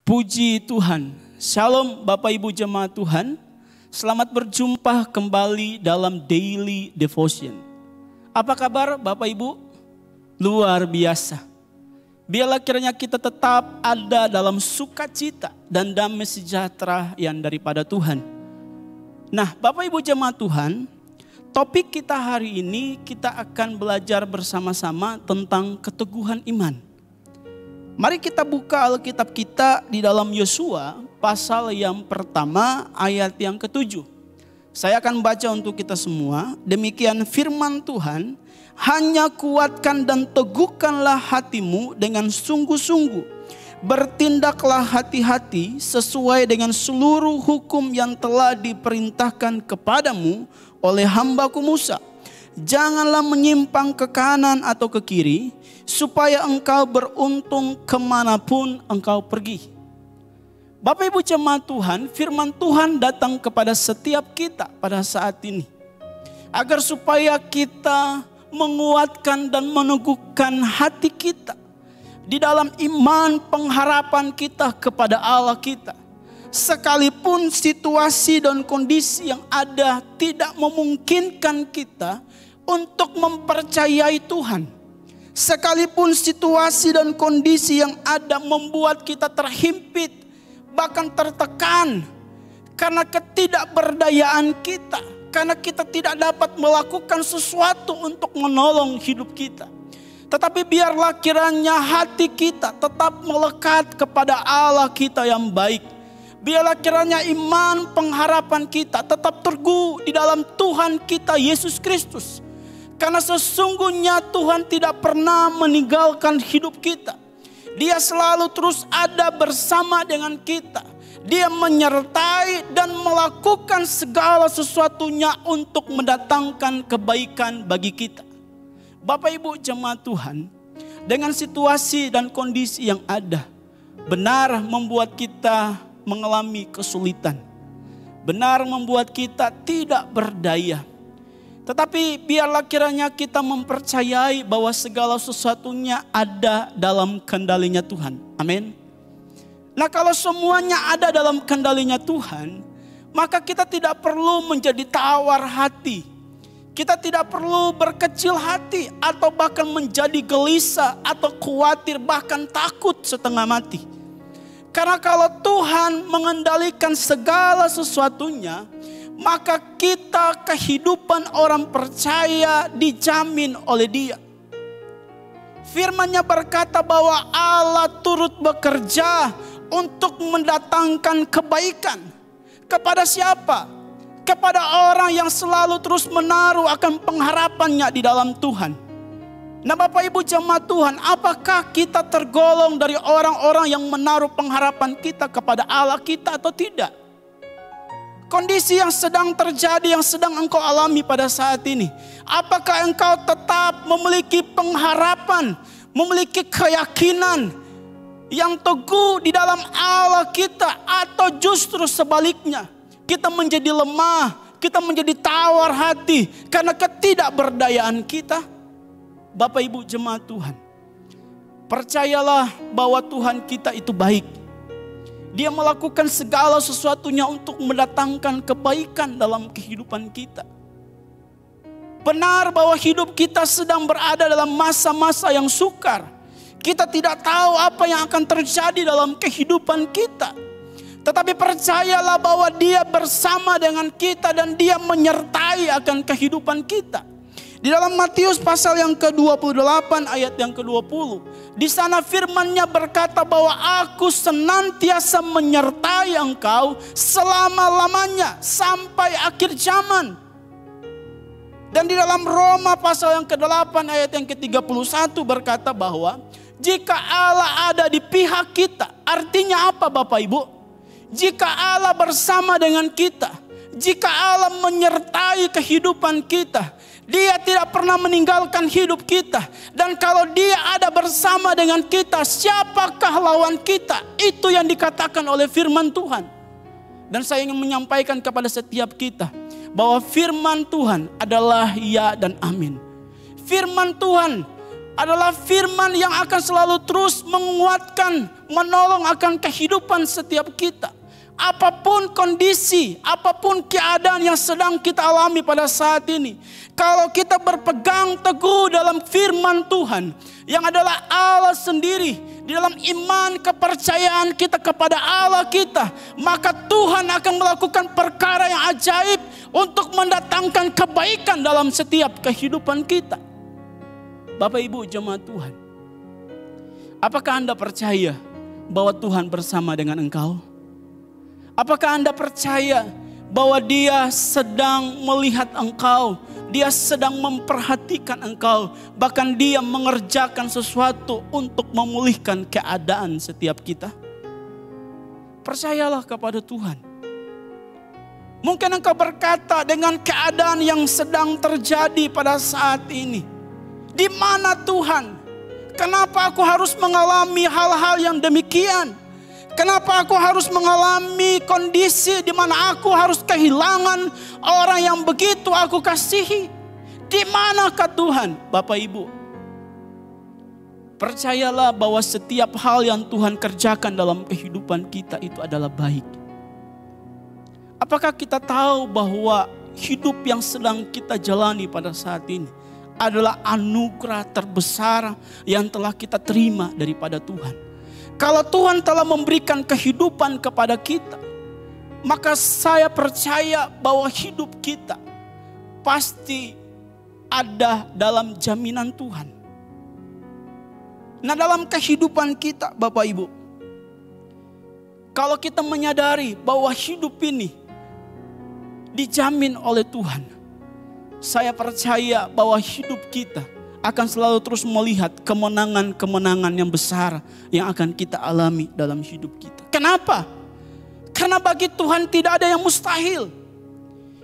Puji Tuhan. Shalom Bapak Ibu jemaat Tuhan. Selamat berjumpa kembali dalam Daily Devotion. Apa kabar Bapak Ibu? Luar biasa. Biarlah kiranya kita tetap ada dalam sukacita dan damai sejahtera yang daripada Tuhan. Nah Bapak Ibu jemaat Tuhan, topik kita hari ini kita akan belajar bersama-sama tentang keteguhan iman. Mari kita buka Alkitab kita di dalam Yosua pasal yang pertama ayat yang ke-7. Saya akan baca untuk kita semua. Demikian firman Tuhan, hanya kuatkan dan teguhkanlah hatimu dengan sungguh-sungguh. Bertindaklah hati-hati sesuai dengan seluruh hukum yang telah diperintahkan kepadamu oleh hambaku Musa. Janganlah menyimpang ke kanan atau ke kiri, supaya engkau beruntung kemanapun engkau pergi. Bapak Ibu jemaat Tuhan, firman Tuhan datang kepada setiap kita pada saat ini. Agar supaya kita menguatkan dan meneguhkan hati kita. Di dalam iman pengharapan kita kepada Allah kita. Sekalipun situasi dan kondisi yang ada tidak memungkinkan kita untuk mempercayai Tuhan. Sekalipun situasi dan kondisi yang ada membuat kita terhimpit, bahkan tertekan karena ketidakberdayaan kita, karena kita tidak dapat melakukan sesuatu untuk menolong hidup kita. Tetapi biarlah kiranya hati kita tetap melekat kepada Allah kita yang baik. Biarlah kiranya iman pengharapan kita tetap teguh di dalam Tuhan kita Yesus Kristus. Karena sesungguhnya Tuhan tidak pernah meninggalkan hidup kita. Dia selalu terus ada bersama dengan kita. Dia menyertai dan melakukan segala sesuatunya untuk mendatangkan kebaikan bagi kita. Bapak Ibu jemaat Tuhan, dengan situasi dan kondisi yang ada, benar membuat kita mengalami kesulitan. Benar membuat kita tidak berdaya. Tetapi biarlah kiranya kita mempercayai bahwa segala sesuatunya ada dalam kendalinya Tuhan. Amin. Nah kalau semuanya ada dalam kendalinya Tuhan, maka kita tidak perlu menjadi tawar hati. Kita tidak perlu berkecil hati atau bahkan menjadi gelisah atau khawatir bahkan takut setengah mati. Karena kalau Tuhan mengendalikan segala sesuatunya, maka kita kehidupan orang percaya dijamin oleh Dia. Firman-Nya berkata bahwa Allah turut bekerja untuk mendatangkan kebaikan. Kepada siapa? Kepada orang yang selalu terus menaruh akan pengharapannya di dalam Tuhan. Nah Bapak Ibu jemaat Tuhan, apakah kita tergolong dari orang-orang yang menaruh pengharapan kita kepada Allah kita atau tidak? Kondisi yang sedang terjadi, yang sedang engkau alami pada saat ini. Apakah engkau tetap memiliki pengharapan, memiliki keyakinan yang teguh di dalam Allah kita, atau justru sebaliknya kita menjadi lemah, kita menjadi tawar hati karena ketidakberdayaan kita? Bapak Ibu jemaat Tuhan, percayalah bahwa Tuhan kita itu baik. Dia melakukan segala sesuatunya untuk mendatangkan kebaikan dalam kehidupan kita. Benar bahwa hidup kita sedang berada dalam masa-masa yang sukar. Kita tidak tahu apa yang akan terjadi dalam kehidupan kita. Tetapi percayalah bahwa Dia bersama dengan kita dan Dia menyertai akan kehidupan kita. Di dalam Matius pasal yang ke-28 ayat yang ke-20. Di sana firman-Nya berkata bahwa aku senantiasa menyertai engkau selama-lamanya sampai akhir zaman. Dan di dalam Roma pasal yang ke-8 ayat yang ke-31 berkata bahwa jika Allah ada di pihak kita, artinya apa Bapak Ibu? Jika Allah bersama dengan kita, jika Allah menyertai kehidupan kita, Dia tidak pernah meninggalkan hidup kita. Dan kalau Dia ada bersama dengan kita, siapakah lawan kita? Itu yang dikatakan oleh firman Tuhan. Dan saya ingin menyampaikan kepada setiap kita bahwa firman Tuhan adalah ya dan amin. Firman Tuhan adalah firman yang akan selalu terus menguatkan, menolong akan kehidupan setiap kita. Apapun kondisi, apapun keadaan yang sedang kita alami pada saat ini, kalau kita berpegang teguh dalam firman Tuhan yang adalah Allah sendiri, di dalam iman kepercayaan kita kepada Allah kita, maka Tuhan akan melakukan perkara yang ajaib untuk mendatangkan kebaikan dalam setiap kehidupan kita. Bapak Ibu jemaat Tuhan, apakah Anda percaya bahwa Tuhan bersama dengan engkau? Apakah Anda percaya bahwa Dia sedang melihat engkau, Dia sedang memperhatikan engkau, bahkan Dia mengerjakan sesuatu untuk memulihkan keadaan setiap kita? Percayalah kepada Tuhan. Mungkin engkau berkata dengan keadaan yang sedang terjadi pada saat ini, di mana Tuhan? Kenapa aku harus mengalami hal-hal yang demikian? Kenapa aku harus mengalami kondisi di mana aku harus kehilangan orang yang begitu aku kasihi? Di manakah Tuhan? Bapak Ibu, percayalah bahwa setiap hal yang Tuhan kerjakan dalam kehidupan kita itu adalah baik. Apakah kita tahu bahwa hidup yang sedang kita jalani pada saat ini adalah anugerah terbesar yang telah kita terima daripada Tuhan? Kalau Tuhan telah memberikan kehidupan kepada kita, maka saya percaya bahwa hidup kita pasti ada dalam jaminan Tuhan. Nah, dalam kehidupan kita Bapak Ibu, kalau kita menyadari bahwa hidup ini dijamin oleh Tuhan, saya percaya bahwa hidup kita akan selalu terus melihat kemenangan-kemenangan yang besar yang akan kita alami dalam hidup kita. Kenapa? Karena bagi Tuhan tidak ada yang mustahil.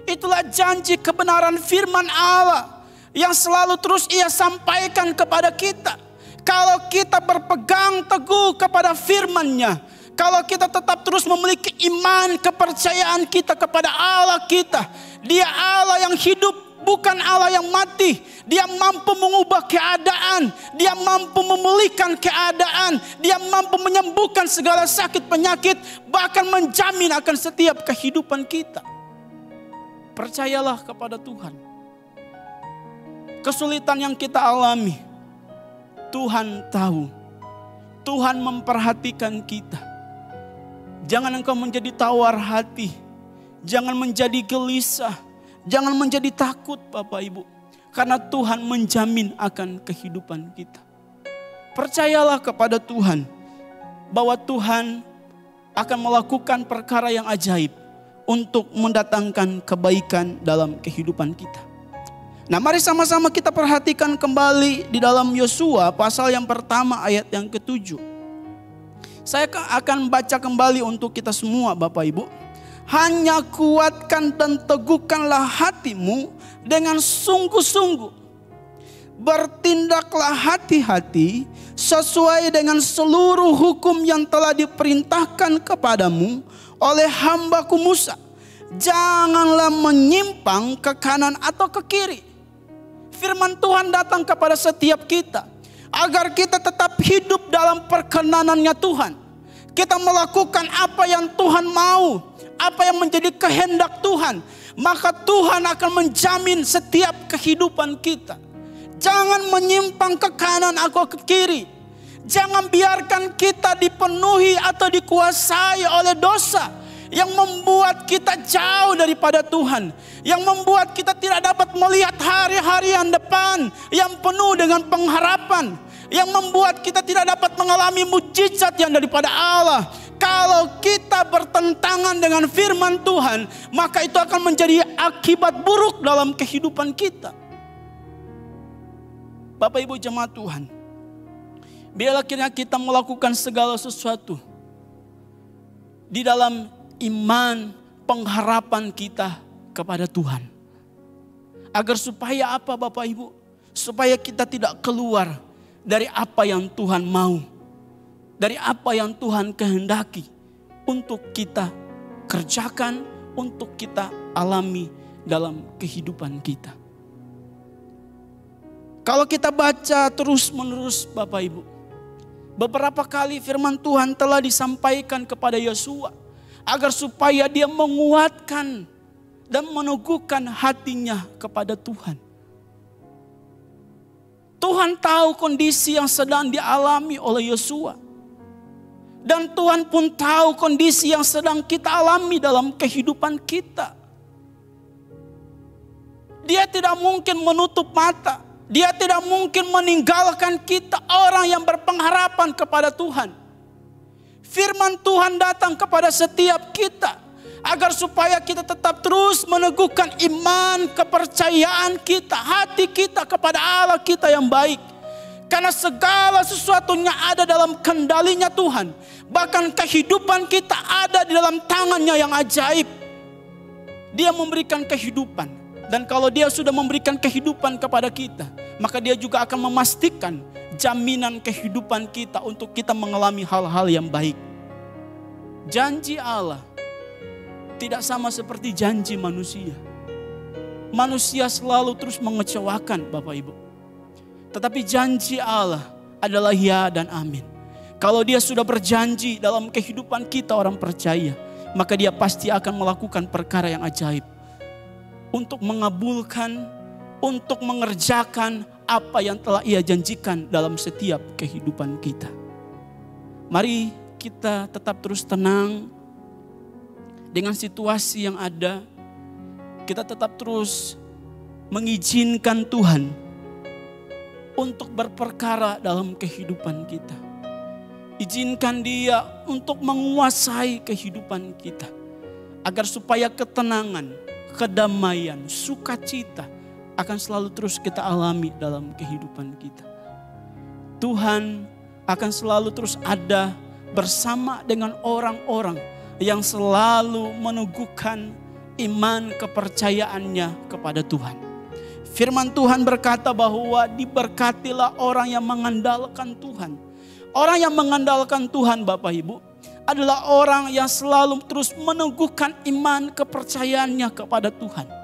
Itulah janji kebenaran firman Allah yang selalu terus Ia sampaikan kepada kita. Kalau kita berpegang teguh kepada firman-Nya, kalau kita tetap terus memiliki iman kepercayaan kita kepada Allah kita, Dia Allah yang hidup, bukan Allah yang mati. Dia mampu mengubah keadaan. Dia mampu memulihkan keadaan. Dia mampu menyembuhkan segala sakit penyakit. Bahkan menjamin akan setiap kehidupan kita. Percayalah kepada Tuhan. Kesulitan yang kita alami, Tuhan tahu. Tuhan memperhatikan kita. Jangan engkau menjadi tawar hati. Jangan menjadi gelisah. Jangan menjadi takut Bapak Ibu. Karena Tuhan menjamin akan kehidupan kita. Percayalah kepada Tuhan. Bahwa Tuhan akan melakukan perkara yang ajaib. Untuk mendatangkan kebaikan dalam kehidupan kita. Nah, mari sama-sama kita perhatikan kembali di dalam Yosua pasal yang pertama ayat yang ke-7. Saya akan baca kembali untuk kita semua Bapak Ibu. Hanya kuatkan dan teguhkanlah hatimu dengan sungguh-sungguh. Bertindaklah hati-hati sesuai dengan seluruh hukum yang telah diperintahkan kepadamu oleh hambaku Musa. Janganlah menyimpang ke kanan atau ke kiri. Firman Tuhan datang kepada setiap kita agar kita tetap hidup dalam perkenanannya Tuhan. Kita melakukan apa yang Tuhan mau, apa yang menjadi kehendak Tuhan, maka Tuhan akan menjamin setiap kehidupan kita. Jangan menyimpang ke kanan atau ke kiri. Jangan biarkan kita dipenuhi atau dikuasai oleh dosa yang membuat kita jauh daripada Tuhan, yang membuat kita tidak dapat melihat hari-hari yang depan yang penuh dengan pengharapan, yang membuat kita tidak dapat mengalami mujizat yang daripada Allah. Kalau kita bertentangan dengan firman Tuhan, maka itu akan menjadi akibat buruk dalam kehidupan kita. Bapak Ibu jemaat Tuhan, biarlah kiranya kita melakukan segala sesuatu di dalam iman pengharapan kita kepada Tuhan. Agar supaya apa Bapak Ibu? Supaya kita tidak keluar dari apa yang Tuhan mau. Dari apa yang Tuhan kehendaki untuk kita kerjakan, untuk kita alami dalam kehidupan kita. Kalau kita baca terus menerus Bapak Ibu, beberapa kali firman Tuhan telah disampaikan kepada Yosua agar supaya dia menguatkan dan meneguhkan hatinya kepada Tuhan. Tuhan tahu kondisi yang sedang dialami oleh Yosua. Dan Tuhan pun tahu kondisi yang sedang kita alami dalam kehidupan kita. Dia tidak mungkin menutup mata. Dia tidak mungkin meninggalkan kita orang yang berpengharapan kepada Tuhan. Firman Tuhan datang kepada setiap kita agar supaya kita tetap terus meneguhkan iman, kepercayaan kita, hati kita kepada Allah kita yang baik. Karena segala sesuatunya ada dalam kendalinya Tuhan. Bahkan kehidupan kita ada di dalam tangannya yang ajaib. Dia memberikan kehidupan. Dan kalau dia sudah memberikan kehidupan kepada kita, maka dia juga akan memastikan jaminan kehidupan kita untuk kita mengalami hal-hal yang baik. Janji Allah tidak sama seperti janji manusia. Manusia selalu terus mengecewakan Bapak Ibu. Tetapi janji Allah adalah ya dan amin. Kalau dia sudah berjanji dalam kehidupan kita orang percaya, maka dia pasti akan melakukan perkara yang ajaib. Untuk mengabulkan, untuk mengerjakan apa yang telah ia janjikan dalam setiap kehidupan kita. Mari kita tetap terus tenang dengan situasi yang ada. Kita tetap terus mengizinkan Tuhan untuk berperkara dalam kehidupan kita. Izinkan Dia untuk menguasai kehidupan kita. Agar supaya ketenangan, kedamaian, sukacita akan selalu terus kita alami dalam kehidupan kita. Tuhan akan selalu terus ada bersama dengan orang-orang yang selalu meneguhkan iman kepercayaannya kepada Tuhan. Firman Tuhan berkata bahwa diberkatilah orang yang mengandalkan Tuhan. Orang yang mengandalkan Tuhan Bapak Ibu adalah orang yang selalu terus meneguhkan iman kepercayaannya kepada Tuhan.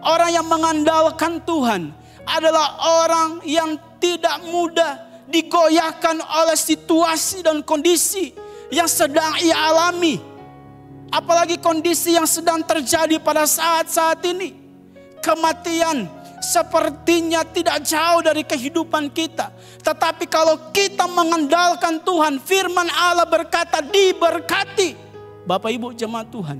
Orang yang mengandalkan Tuhan adalah orang yang tidak mudah digoyahkan oleh situasi dan kondisi yang sedang ia alami. Apalagi kondisi yang sedang terjadi pada saat-saat ini. Kematian sepertinya tidak jauh dari kehidupan kita. Tetapi kalau kita mengandalkan Tuhan, firman Allah berkata diberkati. Bapak Ibu jemaat Tuhan,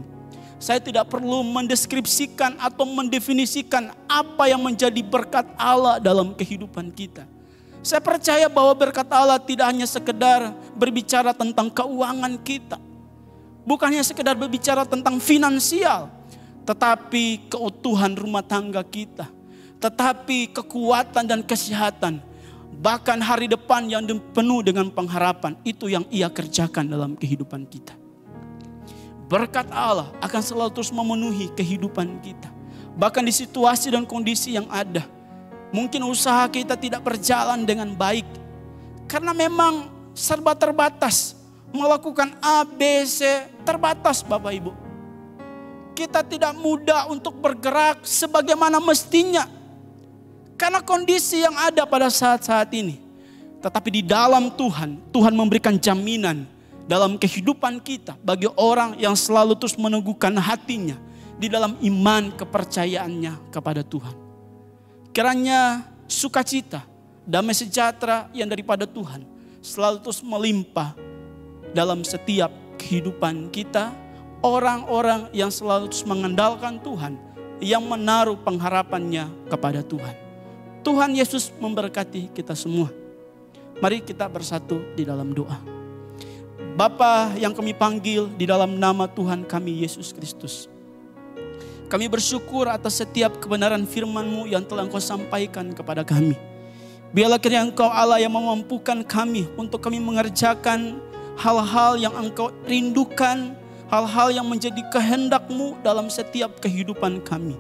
saya tidak perlu mendeskripsikan atau mendefinisikan apa yang menjadi berkat Allah dalam kehidupan kita. Saya percaya bahwa berkat Allah tidak hanya sekedar berbicara tentang keuangan kita. Bukan hanya sekedar berbicara tentang finansial. Tetapi keutuhan rumah tangga kita. Tetapi kekuatan dan kesehatan. Bahkan hari depan yang penuh dengan pengharapan. Itu yang ia kerjakan dalam kehidupan kita. Berkat Allah akan selalu terus memenuhi kehidupan kita. Bahkan di situasi dan kondisi yang ada. Mungkin usaha kita tidak berjalan dengan baik. Karena memang serba terbatas. Melakukan A, B, C terbatas Bapak Ibu. Kita tidak mudah untuk bergerak sebagaimana mestinya. Karena kondisi yang ada pada saat-saat ini. Tetapi di dalam Tuhan, Tuhan memberikan jaminan dalam kehidupan kita. Bagi orang yang selalu terus meneguhkan hatinya di dalam iman kepercayaannya kepada Tuhan. Kiranya sukacita, damai sejahtera yang daripada Tuhan selalu terus melimpah dalam setiap kehidupan kita. Orang-orang yang selalu terus mengandalkan Tuhan, yang menaruh pengharapannya kepada Tuhan. Tuhan Yesus memberkati kita semua. Mari kita bersatu di dalam doa. Bapa yang kami panggil di dalam nama Tuhan kami Yesus Kristus. Kami bersyukur atas setiap kebenaran firman-Mu yang telah Engkau sampaikan kepada kami. Biarlah kiranya Engkau Allah yang memampukan kami untuk kami mengerjakan hal-hal yang Engkau rindukan, hal-hal yang menjadi kehendak-Mu dalam setiap kehidupan kami.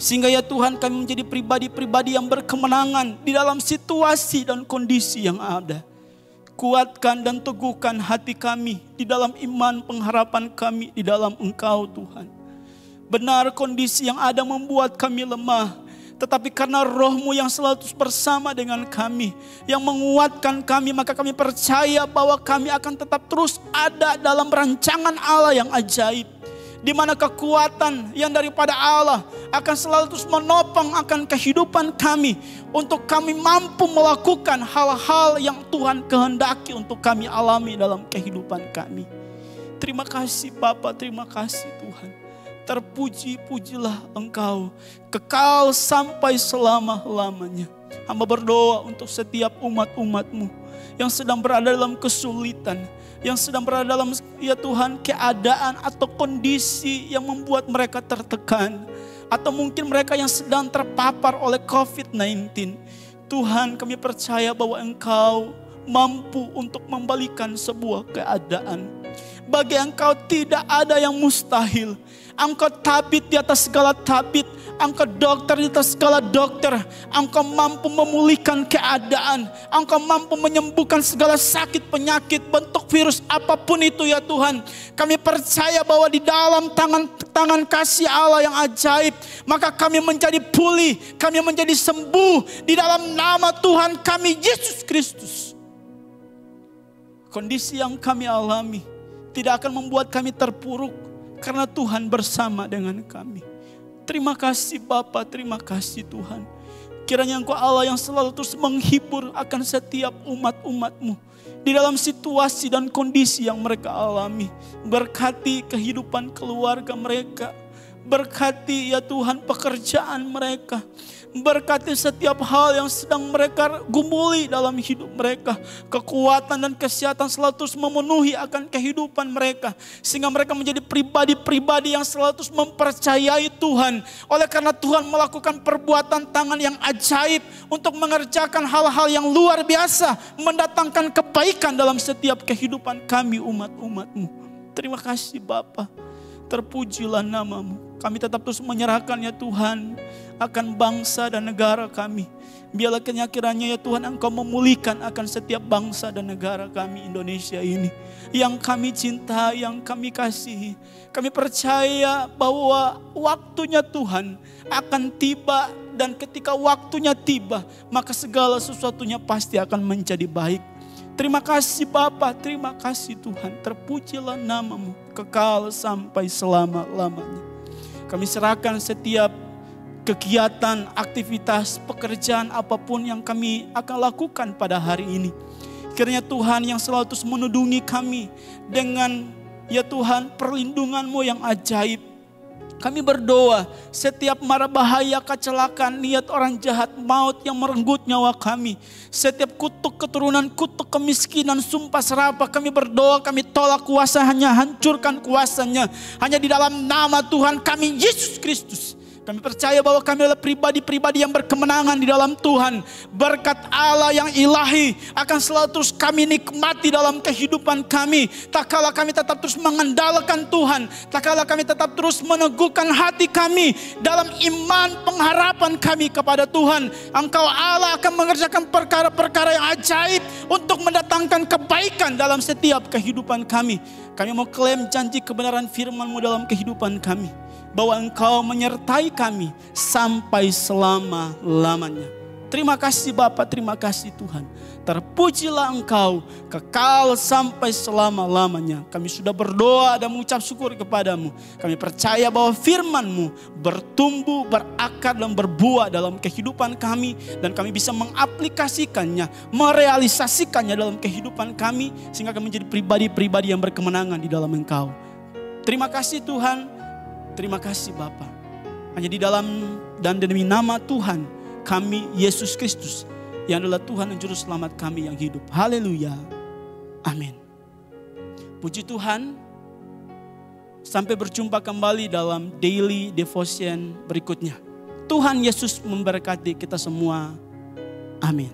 Sehingga ya Tuhan kami menjadi pribadi-pribadi yang berkemenangan di dalam situasi dan kondisi yang ada. Kuatkan dan teguhkan hati kami di dalam iman pengharapan kami di dalam Engkau Tuhan. Benar kondisi yang ada membuat kami lemah. Tetapi karena roh-Mu yang selalu terus bersama dengan kami, yang menguatkan kami, maka kami percaya bahwa kami akan tetap terus ada dalam rancangan Allah yang ajaib. Di mana kekuatan yang daripada Allah akan selalu terus menopang akan kehidupan kami. Untuk kami mampu melakukan hal-hal yang Tuhan kehendaki untuk kami alami dalam kehidupan kami. Terima kasih Bapa, terima kasih Tuhan. Terpuji-pujilah Engkau, kekal sampai selama-lamanya. Hamba berdoa untuk setiap umat-umat-Mu yang sedang berada dalam kesulitan, yang sedang berada dalam, ya Tuhan, keadaan atau kondisi yang membuat mereka tertekan, atau mungkin mereka yang sedang terpapar oleh COVID-19. Tuhan, kami percaya bahwa Engkau mampu untuk membalikan sebuah keadaan. Bagi Engkau tidak ada yang mustahil. Engkau tabib di atas segala tabib. Engkau dokter di atas segala dokter. Engkau mampu memulihkan keadaan. Engkau mampu menyembuhkan segala sakit penyakit, bentuk virus apapun itu ya Tuhan. Kami percaya bahwa di dalam tangan kasih Allah yang ajaib, maka kami menjadi pulih, kami menjadi sembuh di dalam nama Tuhan kami Yesus Kristus. Kondisi yang kami alami tidak akan membuat kami terpuruk, karena Tuhan bersama dengan kami. Terima kasih Bapa, terima kasih Tuhan. Kiranya Engkau Allah yang selalu terus menghibur akan setiap umat-umat-Mu di dalam situasi dan kondisi yang mereka alami. Berkati kehidupan keluarga mereka. Berkati ya Tuhan pekerjaan mereka. Berkati setiap hal yang sedang mereka gumuli dalam hidup mereka. Kekuatan dan kesehatan selalu terus memenuhi akan kehidupan mereka. Sehingga mereka menjadi pribadi-pribadi yang selalu terus mempercayai Tuhan. Oleh karena Tuhan melakukan perbuatan tangan yang ajaib untuk mengerjakan hal-hal yang luar biasa. Mendatangkan kebaikan dalam setiap kehidupan kami umat-umat-Mu. Terima kasih Bapa. Terpujilah nama-Mu. Kami tetap terus menyerahkan ya Tuhan akan bangsa dan negara kami. Biarlah kiranya ya Tuhan Engkau memulihkan akan setiap bangsa dan negara kami Indonesia ini. Yang kami cintai, yang kami kasihi. Kami percaya bahwa waktunya Tuhan akan tiba. Dan ketika waktunya tiba, maka segala sesuatunya pasti akan menjadi baik. Terima kasih Bapa, terima kasih Tuhan. Terpujilah nama-Mu kekal sampai selama-lamanya. Kami serahkan setiap kegiatan, aktivitas, pekerjaan apapun yang kami akan lakukan pada hari ini. Kiranya Tuhan yang selalu terus menudungi kami dengan ya Tuhan perlindungan-Mu yang ajaib. Kami berdoa setiap mara bahaya, kecelakaan, niat orang jahat, maut yang merenggut nyawa kami. Setiap kutuk keturunan, kutuk kemiskinan, sumpah serapah, kami berdoa, kami tolak kuasanya, hancurkan kuasanya. Hanya di dalam nama Tuhan kami Yesus Kristus. Kami percaya bahwa kami adalah pribadi-pribadi yang berkemenangan di dalam Tuhan. Berkat Allah yang ilahi akan selalu terus kami nikmati dalam kehidupan kami. Tak kala kami tetap terus mengandalkan Tuhan. Tak kala kami tetap terus meneguhkan hati kami dalam iman pengharapan kami kepada Tuhan. Engkau Allah akan mengerjakan perkara-perkara yang ajaib untuk mendatangkan kebaikan dalam setiap kehidupan kami. Kami mau klaim janji kebenaran firman-Mu dalam kehidupan kami. Bahwa Engkau menyertai kami sampai selama-lamanya. Terima kasih Bapa, terima kasih Tuhan. Terpujilah Engkau kekal sampai selama-lamanya. Kami sudah berdoa dan mengucap syukur kepadamu. Kami percaya bahwa firman-Mu bertumbuh, berakar dan berbuah dalam kehidupan kami. Dan kami bisa mengaplikasikannya, merealisasikannya dalam kehidupan kami. Sehingga kami menjadi pribadi-pribadi yang berkemenangan di dalam Engkau. Terima kasih Tuhan. Terima kasih Bapa. Hanya di dalam dan demi nama Tuhan kami Yesus Kristus yang adalah Tuhan dan Juru Selamat kami yang hidup. Haleluya. Amin. Puji Tuhan. Sampai berjumpa kembali dalam daily devotion berikutnya. Tuhan Yesus memberkati kita semua. Amin.